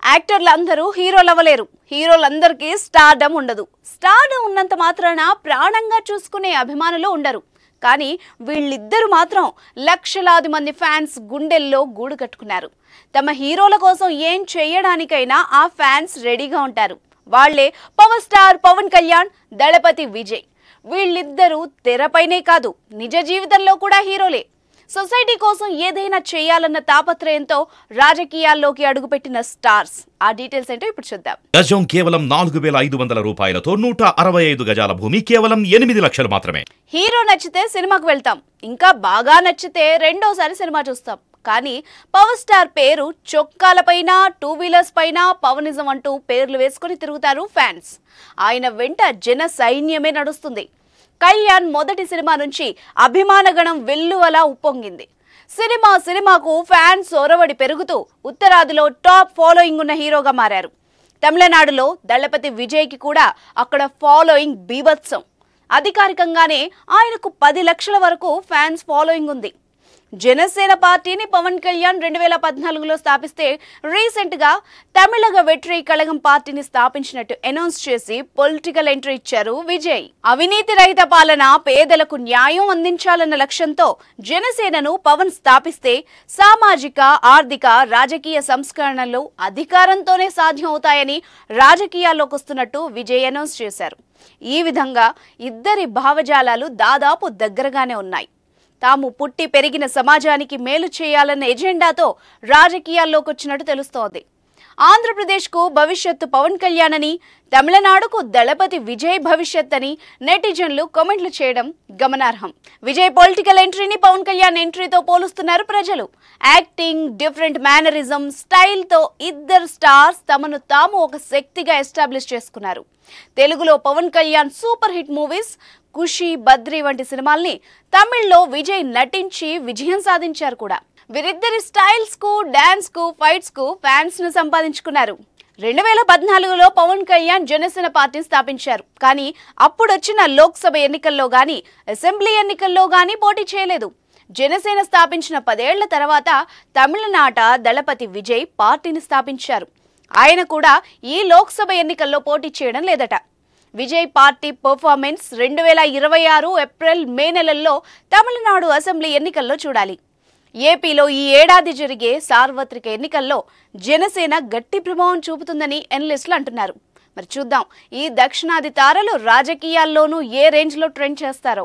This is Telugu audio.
యాక్టర్లందరూ హీరోలు అవ్వలేరు. హీరోలందరికీ స్టార్డమ్ ఉండదు. స్టార్డమ్ ఉన్నంత మాత్రాన ప్రాణంగా చూసుకునే అభిమానులు ఉండరు. కానీ వీళ్ళిద్దరూ మాత్రం లక్షలాది మంది ఫ్యాన్స్ గుండెల్లో గూడు కట్టుకున్నారు. తమ హీరోల కోసం ఏం చేయడానికైనా ఆ ఫ్యాన్స్ రెడీగా ఉంటారు. వాళ్లే పవర్ స్టార్ పవన్ కళ్యాణ్, దళపతి విజయ్. వీళ్ళిద్దరూ తెరపైనే కాదు, నిజ జీవితంలో కూడా హీరోలే. సొసైటీ కోసం ఏదైనా చేయాలన్న తాపత్రయంతో రాజకీయాల్లోకి అడుగుపెట్టిన స్టార్స్. ఆ డీటెయిల్స్ ఏంటో ఇప్పుడు చూద్దాం. గజం కేవలం 4,500 రూపాయలతో 165 గజాల భూమి కేవలం 8 లక్షలు మాత్రమే. హీరో నచ్చితే సినిమాకు వెళ్తాం, ఇంకా బాగా నచ్చితే రెండోసారి సినిమా చూస్తాం. కానీ పవర్ స్టార్ పేరు చొక్కాలపైన, టూ వీలర్స్ పైన పవనిజం అంటూ పేర్లు వేసుకుని తిరుగుతారు ఫ్యాన్స్. ఆయన వెంట జన సైన్యమే నడుస్తుంది. కళ్యాణ్ మొదటి సినిమా నుంచి అభిమానగణం వెల్లువలా ఉప్పొంగింది. సినిమాకు ఫ్యాన్స్ ఒరవడి పెరుగుతూ ఉత్తరాదిలో టాప్ ఫాలోయింగ్ ఉన్న హీరోగా మారారు. తమిళనాడులో దళపతి విజయ్కి కూడా అక్కడ ఫాలోయింగ్ బీభత్సం. అధికారికంగానే ఆయనకు 10 లక్షల వరకు ఫ్యాన్స్ ఫాలోయింగ్ ఉంది. జనసేన పార్టీని పవన్ కళ్యాణ్ 2014లో స్థాపిస్తే రీసెంట్ గా తమిళగ వెట్రి కళగం పార్టీని స్థాపించినట్టు అనౌన్స్ చేసి పొలిటికల్ ఎంట్రీ ఇచ్చారు విజయ్. అవినీతి రహిత పాలన, పేదలకు న్యాయం అందించాలన్న లక్ష్యంతో జనసేనను పవన్ స్థాపిస్తే సామాజిక, ఆర్థిక, రాజకీయ సంస్కరణలు అధికారంతోనే సాధ్యం అవుతాయని రాజకీయాల్లోకి వస్తున్నట్టు విజయ్ అనౌన్స్ చేశారు. ఈ విధంగా ఇద్దరి భావజాలాలు దాదాపు దగ్గరగానే ఉన్నాయి. తాము పుట్టి పెరిగిన సమాజానికి మేలు చేయాలన్న ఎజెండాతో రాజకీయాల్లోకి వచ్చినట్టు తెలుస్తోంది. ఆంధ్రప్రదేశ్కు భవిష్యత్తు పవన్ కళ్యాణ్ అని, తమిళనాడుకు దళపతి విజయ్ భవిష్యత్ అని నెటిజన్లు కామెంట్లు చేయడం గమనార్హం. విజయ్ పొలిటికల్ ఎంట్రీని పవన్ కళ్యాణ్ ఎంట్రీతో పోలుస్తున్నారు ప్రజలు. యాక్టింగ్, డిఫరెంట్ మేనరిజం, స్టైల్తో ఇద్దరు స్టార్స్ తమను తాము ఒక శక్తిగా ఎస్టాబ్లిష్ చేసుకున్నారు. తెలుగులో Pawan Kalyan super hit movies Kushi, Badri వంటి సినిమాల్ని తమిళ్లో విజయ్ నటించి విజయం సాధించారు కూడా. వీరిద్దరి స్టైల్స్ కు, డాన్స్ కు, ఫైట్స్ కు ఫ్యాన్స్ ను సంపాదించుకున్నారు. 2014లో పవన్ కళ్యాణ్ జనసేన పార్టీని స్థాపించారు. కానీ అప్పుడొచ్చిన లోక్సభ ఎన్నికల్లో గానీ, అసెంబ్లీ ఎన్నికల్లో గానీ పోటీ చేయలేదు. జనసేన స్థాపించిన 10 ఏళ్ల తర్వాత తమిళనాట దళపతి విజయ్ పార్టీని స్థాపించారు. ఆయన కూడా ఈ లోక్సభ ఎన్నికల్లో పోటీ చేయడం లేదట. విజయ్ పార్టీ పర్ఫార్మెన్స్ 2026 ఏప్రిల్, మే నెలల్లో తమిళనాడు అసెంబ్లీ ఎన్నికల్లో చూడాలి. ఏపీలో ఈ ఏడాది జరిగే సార్వత్రిక ఎన్నికల్లో జనసేన గట్టి ప్రభావం చూపుతుందని ఎనలిస్టులు అంటున్నారు. మరి చూద్దాం, ఈ దక్షిణాది తారలు రాజకీయాల్లోనూ ఏ రేంజ్లో ట్రెండ్ చేస్తారో.